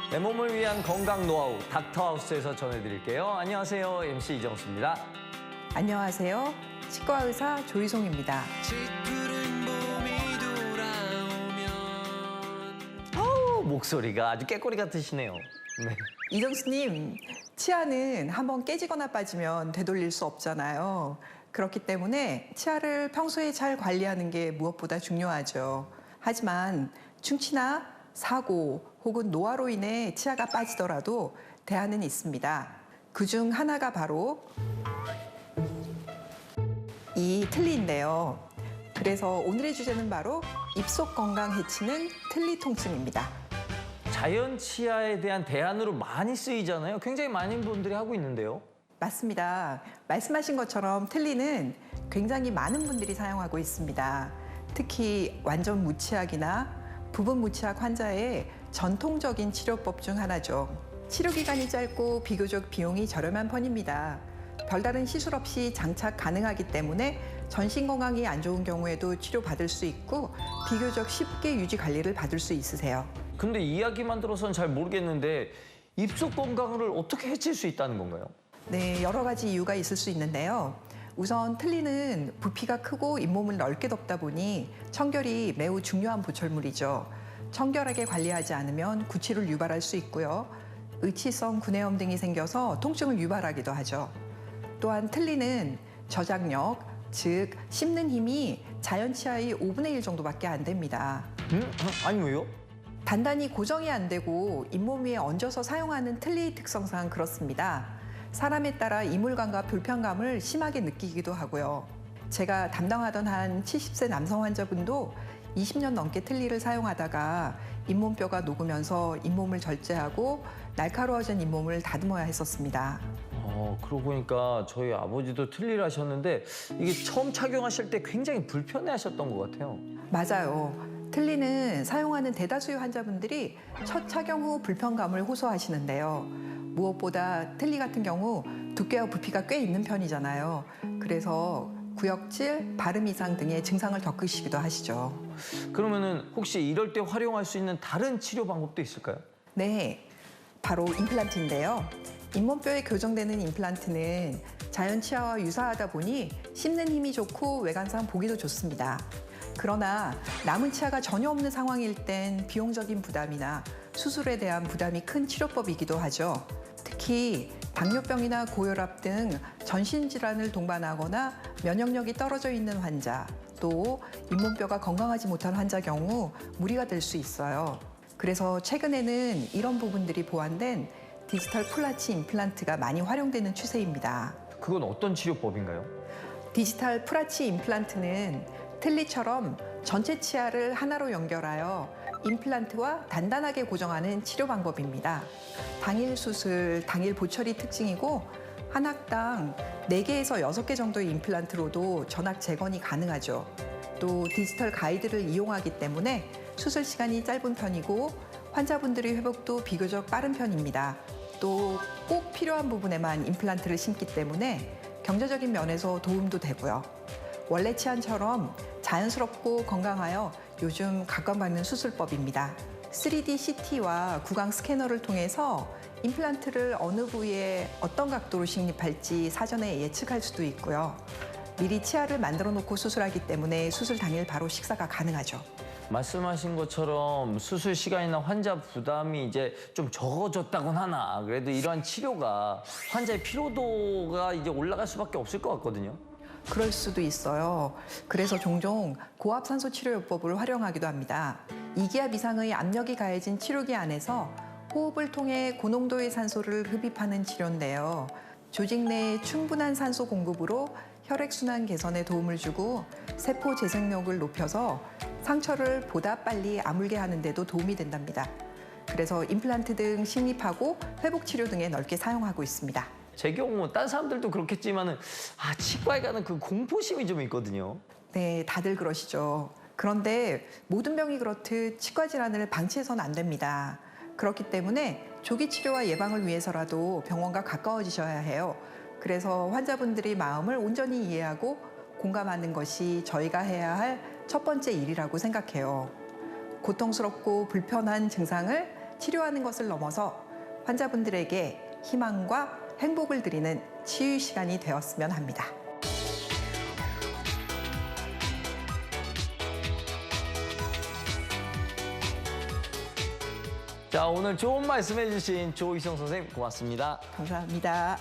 내 몸을 위한 건강 노하우 닥터하우스에서 전해드릴게요. 안녕하세요. MC 이정수입니다. 안녕하세요. 치과 의사 조희송입니다. 목소리가 아주 깨꼬리 같으시네요. 네. 이정수님, 치아는 한번 깨지거나 빠지면 되돌릴 수 없잖아요. 그렇기 때문에 치아를 평소에 잘 관리하는 게 무엇보다 중요하죠. 하지만 충치나 사고 혹은 노화로 인해 치아가 빠지더라도 대안은 있습니다. 그중 하나가 바로 이 틀니인데요. 그래서 오늘의 주제는 바로 입속 건강 해치는 틀니 통증입니다. 자연 치아에 대한 대안으로 많이 쓰이잖아요. 굉장히 많은 분들이 하고 있는데요. 맞습니다. 말씀하신 것처럼 틀니는 굉장히 많은 분들이 사용하고 있습니다. 특히 완전 무치약이나 부분 무치약 환자의 전통적인 치료법 중 하나죠. 치료 기간이 짧고 비교적 비용이 저렴한 편입니다. 별다른 시술 없이 장착 가능하기 때문에 전신 건강이 안 좋은 경우에도 치료받을 수 있고 비교적 쉽게 유지 관리를 받을 수 있으세요. 근데 이야기만 들어서는 잘 모르겠는데 입속 건강을 어떻게 해칠 수 있다는 건가요? 네, 여러 가지 이유가 있을 수 있는데요. 우선 틀니는 부피가 크고 잇몸을 넓게 덮다 보니 청결이 매우 중요한 보철물이죠. 청결하게 관리하지 않으면 구취를 유발할 수 있고요. 의치성 구내염 등이 생겨서 통증을 유발하기도 하죠. 또한 틀니는 저장력, 즉 씹는 힘이 자연 치아의 5분의 1 정도밖에 안 됩니다. 아니 왜요? 단단히 고정이 안 되고 잇몸 위에 얹어서 사용하는 틀니의 특성상 그렇습니다. 사람에 따라 이물감과 불편감을 심하게 느끼기도 하고요. 제가 담당하던 한 70세 남성 환자분도 20년 넘게 틀니를 사용하다가 잇몸뼈가 녹으면서 잇몸을 절제하고 날카로워진 잇몸을 다듬어야 했었습니다. 그러고 보니까 저희 아버지도 틀니를 하셨는데 이게 처음 착용하실 때 굉장히 불편해하셨던 것 같아요. 맞아요. 틀니는 사용하는 대다수의 환자분들이 첫 착용 후 불편감을 호소하시는데요. 무엇보다 틀니 같은 경우 두께와 부피가 꽤 있는 편이잖아요. 그래서 구역질, 발음 이상 등의 증상을 겪으시기도 하시죠. 그러면은 혹시 이럴 때 활용할 수 있는 다른 치료 방법도 있을까요? 네, 바로 임플란트인데요. 잇몸뼈에 교정되는 임플란트는 자연 치아와 유사하다 보니 씹는 힘이 좋고 외관상 보기도 좋습니다. 그러나 남은 치아가 전혀 없는 상황일 땐 비용적인 부담이나 수술에 대한 부담이 큰 치료법이기도 하죠. 특히 당뇨병이나 고혈압 등 전신질환을 동반하거나 면역력이 떨어져 있는 환자, 또 잇몸뼈가 건강하지 못한 환자 경우 무리가 될 수 있어요. 그래서 최근에는 이런 부분들이 보완된 디지털 플라치 임플란트가 많이 활용되는 추세입니다. 그건 어떤 치료법인가요? 디지털 플라치 임플란트는 틀니처럼 전체 치아를 하나로 연결하여 임플란트와 단단하게 고정하는 치료 방법입니다. 당일 수술, 당일 보철이 특징이고 한 학당 4개에서 6개 정도의 임플란트로도 전악 재건이 가능하죠. 또 디지털 가이드를 이용하기 때문에 수술 시간이 짧은 편이고 환자분들의 회복도 비교적 빠른 편입니다. 또 꼭 필요한 부분에만 임플란트를 심기 때문에 경제적인 면에서 도움도 되고요. 원래 치안처럼 자연스럽고 건강하여 요즘 각광받는 수술법입니다. 3D CT와 구강 스캐너를 통해서 임플란트를 어느 부위에 어떤 각도로 식립할지 사전에 예측할 수도 있고요. 미리 치아를 만들어 놓고 수술하기 때문에 수술 당일 바로 식사가 가능하죠. 말씀하신 것처럼 수술 시간이나 환자 부담이 이제 좀 적어졌다곤 하나 그래도 이러한 치료가 환자의 피로도가 이제 올라갈 수밖에 없을 것 같거든요. 그럴 수도 있어요. 그래서 종종 고압산소 치료요법을 활용하기도 합니다. 2기압 이상의 압력이 가해진 치료기 안에서 호흡을 통해 고농도의 산소를 흡입하는 치료인데요. 조직 내에 충분한 산소 공급으로 혈액순환 개선에 도움을 주고 세포 재생력을 높여서 상처를 보다 빨리 아물게 하는 데도 도움이 된답니다. 그래서 임플란트 등 식립하고 회복 치료 등에 넓게 사용하고 있습니다. 제 경우 다른 사람들도 그렇겠지만은 치과에 가는 그 공포심이 좀 있거든요. 네, 다들 그러시죠. 그런데 모든 병이 그렇듯 치과 질환을 방치해서는 안 됩니다. 그렇기 때문에 조기 치료와 예방을 위해서라도 병원과 가까워지셔야 해요. 그래서 환자분들의 마음을 온전히 이해하고 공감하는 것이 저희가 해야 할 첫 번째 일이라고 생각해요. 고통스럽고 불편한 증상을 치료하는 것을 넘어서 환자분들에게 희망과 행복을 드리는 치유 시간이 되었으면 합니다. 자, 오늘 좋은 말씀 해주신 조희성 선생님 고맙습니다. 감사합니다.